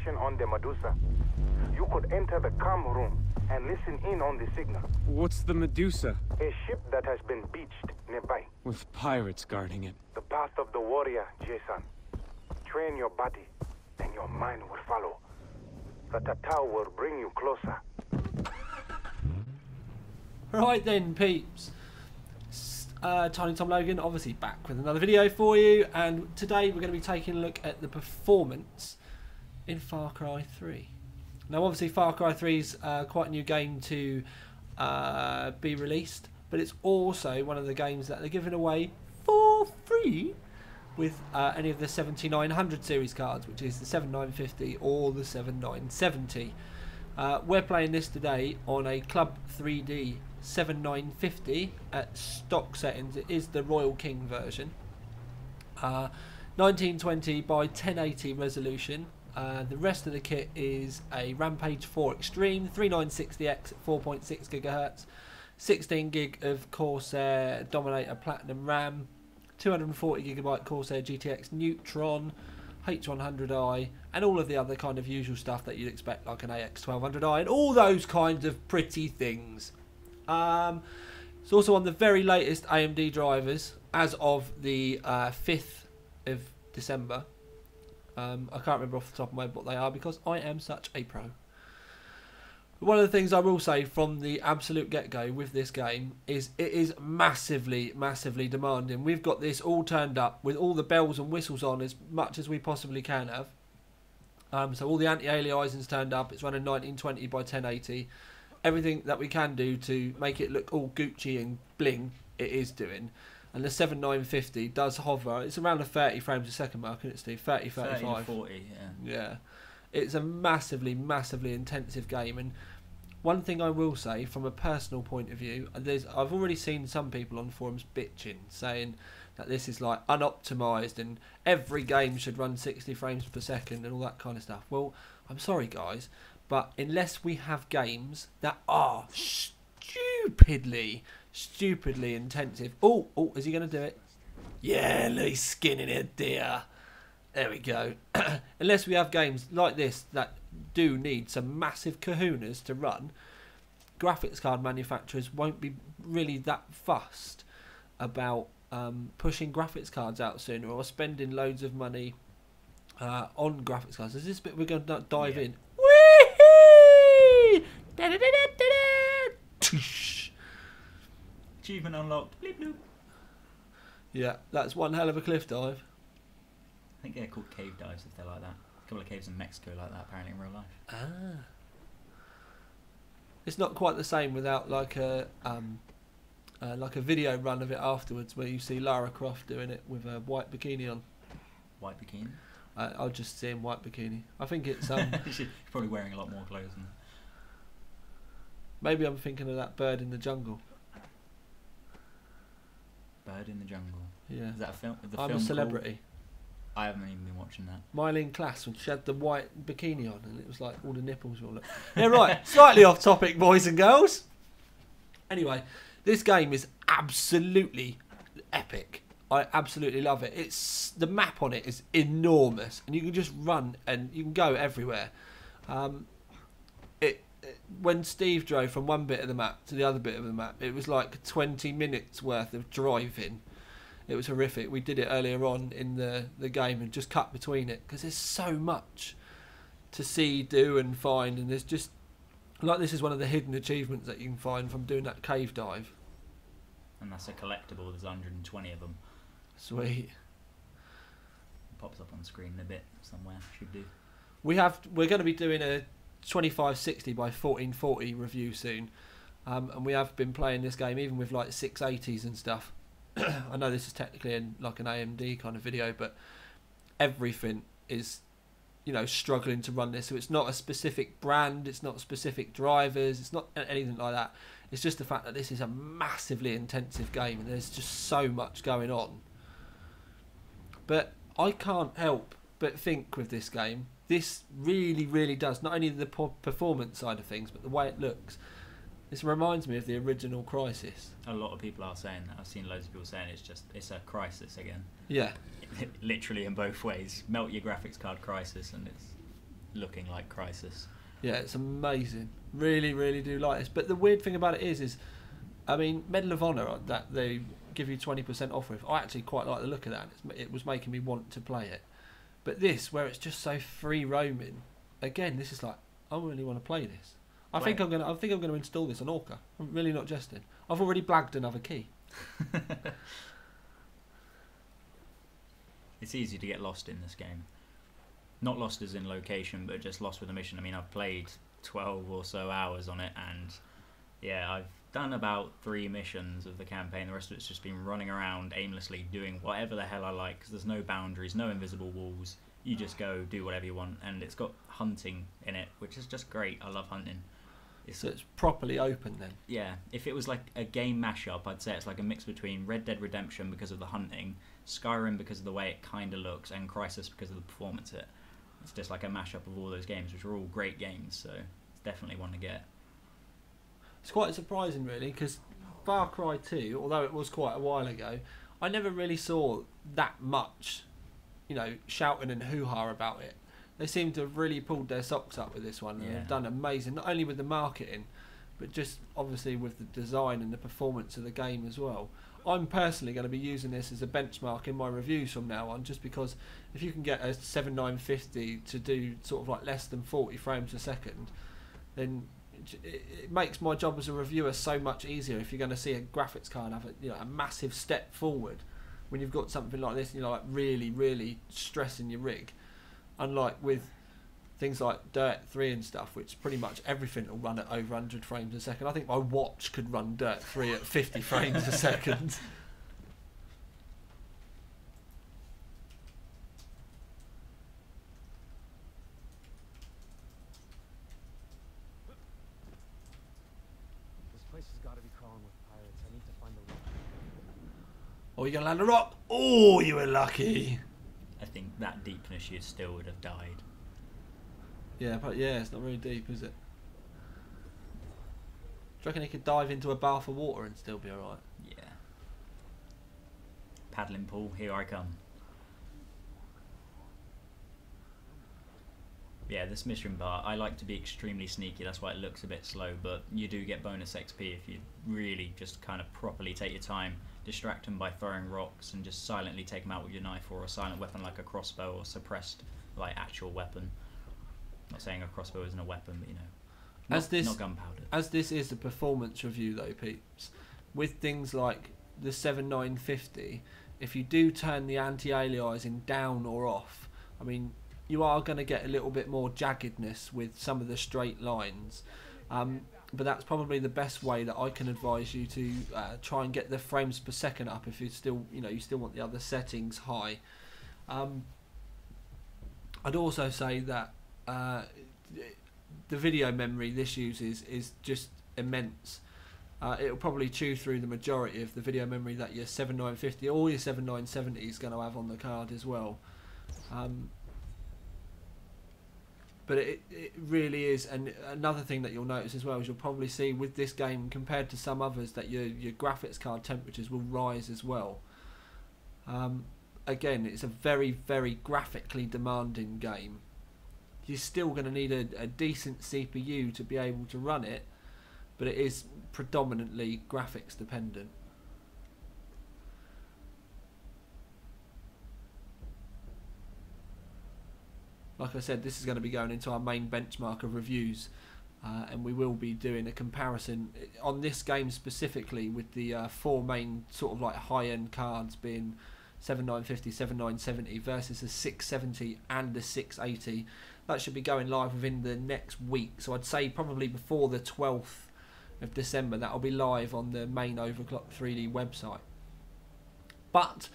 information on the Medusa. You could enter the comm room and listen in on the signal. What's the Medusa? A ship that has been beached nearby. With pirates guarding it. The path of the warrior, Jason. Train your body, and your mind will follow. The Tatau will bring you closer. Right then, peeps. Tiny Tom Logan, obviously back with another video for you, and today we're going to be taking a look at the performance in Far Cry 3. Now, obviously, Far Cry 3 is quite a new game to be released, but it's also one of the games that they're giving away for free with any of the 7900 series cards, which is the 7950 or the 7970. We're playing this today on a Club 3D 7950 at stock settings. It is the Royal King version. 1920 by 1080 resolution. The rest of the kit is a Rampage 4 Extreme 3960X at 4.6 GHz, 16 gig of Corsair Dominator Platinum RAM, 240GB Corsair GTX Neutron, H100i, and all of the other kind of usual stuff that you'd expect, like an AX1200i and all those kinds of pretty things. It's also on the very latest AMD drivers as of the 5th of December. I can't remember off the top of my head what they are because I am such a pro. One of the things I will say from the absolute get-go with this game is it is massively, massively demanding. We've got this all turned up with all the bells and whistles on as much as we possibly can have. So all the anti-aliasing's turned up. It's running 1920 by 1080. Everything that we can do to make it look all Gucci and bling, it is doing. And the 7950 does hover. It's around the 30 frames a second mark, isn't it, Steve? 30, 35. 30 to 40, yeah. Yeah. It's a massively, massively intensive game. And one thing I will say, from a personal point of view, I've already seen some people on forums bitching, saying that this is like unoptimised and every game should run 60 frames per second and all that kind of stuff. Well, I'm sorry, guys, but unless we have games that are stupidly intensive. Oh, is he going to do it? Yeah, he's skinning it, dear. There we go. Unless we have games like this that do need some massive kahunas to run, graphics card manufacturers won't be really that fussed about pushing graphics cards out sooner or spending loads of money on graphics cards. Is this bit we're going to dive in? Whee! Achievement unlocked. Bleep bloop. Yeah, that's one hell of a cliff dive. I think they're called cave dives if they're like that. A couple of caves in Mexico like that apparently in real life. Ah. It's not quite the same without like a video run of it afterwards where you see Lara Croft doing it with a white bikini on. White bikini? I'll just see him white bikini. I think it's She's probably wearing a lot more clothes than that. Maybe I'm thinking of that Bird in the Jungle. Bird in the Jungle. Yeah. Is that a film? I'm a Celebrity. Called? I haven't even been watching that. Mylene Class, when she had the white bikini on and it was like all the nipples were all yeah, right. Slightly off topic, boys and girls. Anyway, this game is absolutely epic. I absolutely love it. The map on it is enormous and you can just run and you can go everywhere. When Steve drove from one bit of the map to the other bit of the map, it was like 20 minutes worth of driving. It was horrific. We did it earlier on in the game and just cut between it because there's so much to see, do and find, and there's just like this is one of the hidden achievements that you can find from doing that cave dive. And that's a collectible. There's 120 of them. Sweet. It pops up on screen in a bit somewhere. Should do. We're going to be doing a 2560 by 1440 review soon, and we have been playing this game even with like 680s and stuff. I know this is technically like an AMD kind of video, but everything is, struggling to run this. So it's not a specific brand, it's not specific drivers, it's not anything like that. It's just the fact that this is a massively intensive game and there's just so much going on. But I can't help but think with this game, this really, really does, not only the performance side of things, but the way it looks. This reminds me of the original Crysis. A lot of people are saying that. I've seen loads of people saying it's a Crysis again. Yeah. Literally in both ways. Melt your graphics card Crysis and it's looking like Crysis. Yeah, it's amazing. Really, really do like this. But the weird thing about it is I mean, Medal of Honor that they give you 20% off with. I actually quite like the look of that. It was making me want to play it. But this, where it's just so free roaming, again, this is like, I really want to play this. I think I'm gonna install this on Orca. I'm really not jesting. I've already blagged another key. It's easy to get lost in this game. Not lost as in location, but just lost with a mission. I mean, I've played 12 or so hours on it, and yeah, I've done about 3 missions of the campaign. The rest of it's just been running around aimlessly doing whatever the hell I like, because there's no boundaries, no invisible walls. You just go do whatever you want, and it's got hunting in it, which is just great. I love hunting. So it's properly open then? Yeah, if it was like a game mashup, I'd say it's like a mix between Red Dead Redemption because of the hunting, Skyrim because of the way it kind of looks, and Crysis because of the performance of it. It's just like a mashup of all those games, which are all great games, so it's definitely one to get. It's quite surprising, really, because Far Cry 2, although it was quite a while ago, I never really saw that much, shouting and hoo-ha about it. They seem to have really pulled their socks up with this one and have done amazing, not only with the marketing, but just obviously with the design and the performance of the game as well. I'm personally going to be using this as a benchmark in my reviews from now on, just because if you can get a 7950 to do sort of like less than 40 frames a second, then it makes my job as a reviewer so much easier. If you're going to see a graphics card have a massive step forward when you've got something like this, like really, really stressing your rig. Unlike with things like Dirt 3 and stuff, which pretty much everything will run at over 100 frames a second. I think my watch could run Dirt 3 at 50 frames a second. This place has got to be crawling with pirates. I need to find the rock. Oh, you're going to land a rock? Oh, you were lucky. I think that deepness you still would have died. Yeah, but it's not very deep, is it? Do you reckon he could dive into a bath of water and still be alright? Yeah. Paddling pool, here I come. Yeah, this mission bar, I like to be extremely sneaky, that's why it looks a bit slow, but you do get bonus XP if you really just kind of properly take your time, distract them by throwing rocks and just silently take them out with your knife or a silent weapon like a crossbow or suppressed like actual weapon. I'm not saying a crossbow isn't a weapon, but not gunpowder. As this is a performance review though, peeps, with things like the 7950, if you do turn the anti-aliasing down or off, I mean, you are going to get a little bit more jaggedness with some of the straight lines. But that's probably the best way that I can advise you to try and get the frames per second up if you still, you still want the other settings high. I'd also say that the video memory this uses is just immense. It'll probably chew through the majority of the video memory that your 7950 or your 7970 is going to have on the card as well. But it really is, and another thing that you'll notice as well is you'll probably see with this game compared to some others that your graphics card temperatures will rise as well. Again, it's a very, very graphically demanding game. You're still going to need a decent CPU to be able to run it, but it is predominantly graphics dependent. Like I said, this is going to be going into our main benchmark of reviews, and we will be doing a comparison on this game specifically with the 4 main sort of like high-end cards being 7950, 7970 versus a 670 and a 680. That should be going live within the next week, so I'd say probably before the 12th of December that'll be live on the main Overclock 3D website. But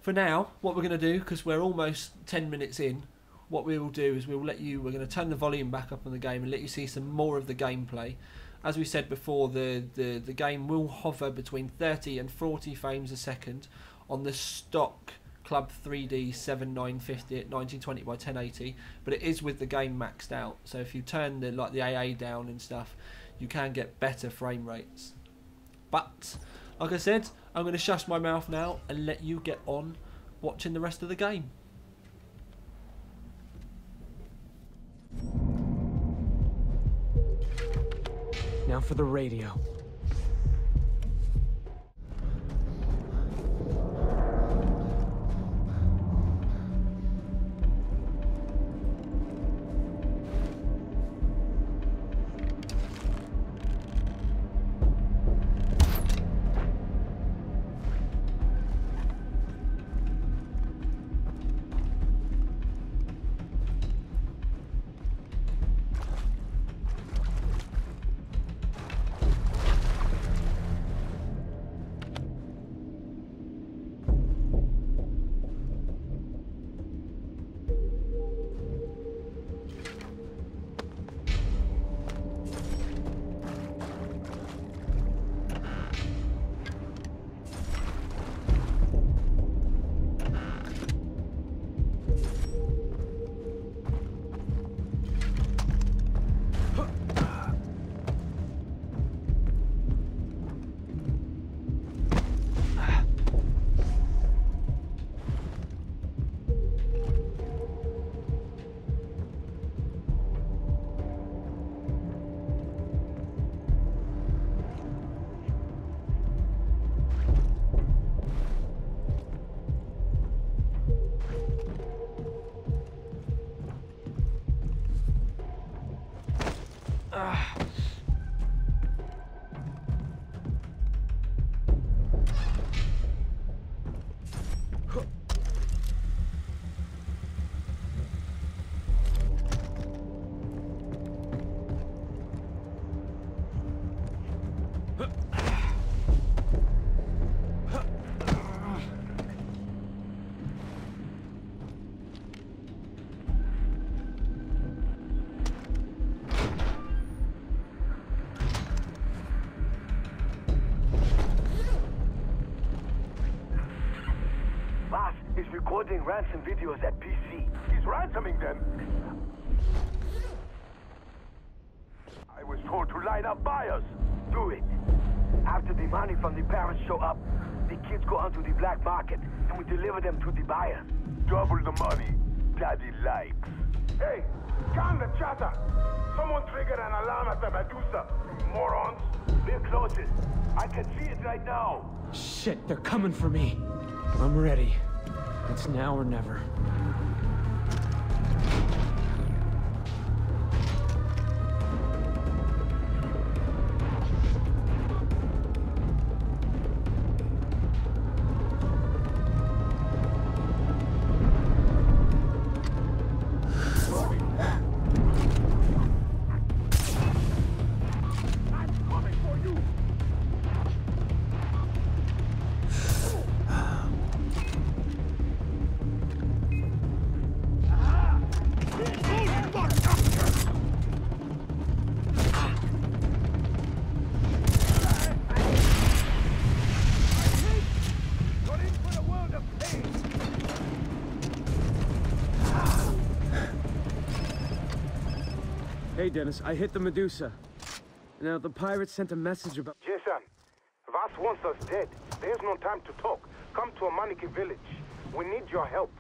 for now, what we're going to do, because we're almost 10 minutes in, what we will do is we're going to turn the volume back up on the game and let you see some more of the gameplay. As we said before, the game will hover between 30 and 40 frames a second on the stock Club 3D 7950 at 1920 by 1080, but it is with the game maxed out, so if you turn the AA down and stuff, you can get better frame rates. But like I said, I'm going to shush my mouth now and let you get on watching the rest of the game. Now for the radio. He's recording ransom videos at PC. He's ransoming them. I was told to line up buyers. Do it. After the money from the parents show up, the kids go onto the black market, and we deliver them to the buyers. Double the money Daddy likes. Hey, calm the chatter. Someone triggered an alarm at the Medusa. Morons. We're closest. I can see it right now. Shit, they're coming for me. I'm ready. It's now or never. Hey, Dennis, I hit the Medusa. Now, the pirates sent a message about... Jason, Vas wants us dead. There's no time to talk. Come to a Maniki village. We need your help.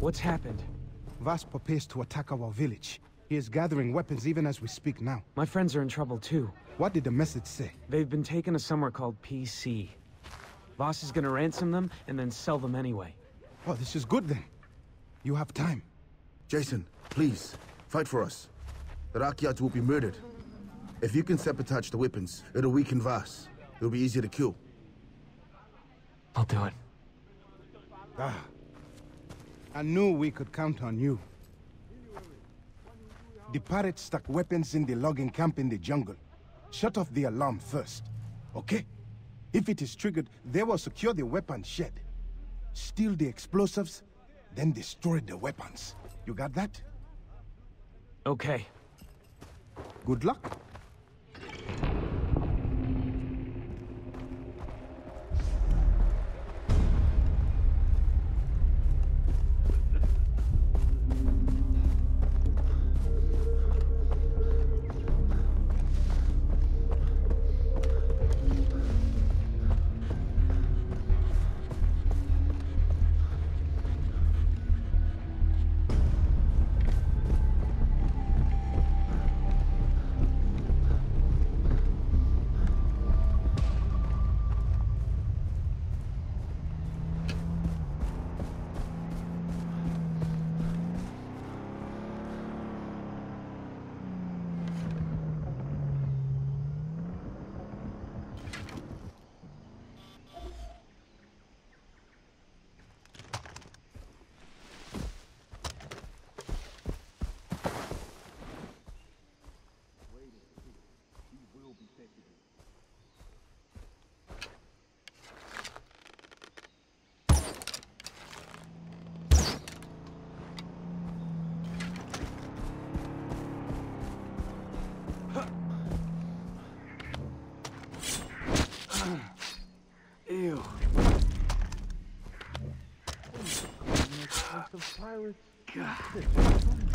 What's happened? Vas prepares to attack our village. He is gathering weapons even as we speak now. My friends are in trouble too. What did the message say? They've been taken to somewhere called PC. Voss is gonna ransom them and then sell them anyway. Oh, this is good then. You have time. Jason, please, fight for us. The Rakyat will be murdered. If you can sabotage the weapons, it'll weaken Vas. It'll be easier to kill. I'll do it. Ah. I knew we could count on you. The pirates stuck weapons in the logging camp in the jungle. Shut off the alarm first, okay? If it is triggered, they will secure the weapon shed. Steal the explosives, then destroy the weapons. You got that? Okay. Good luck. Ew. The pirates. God.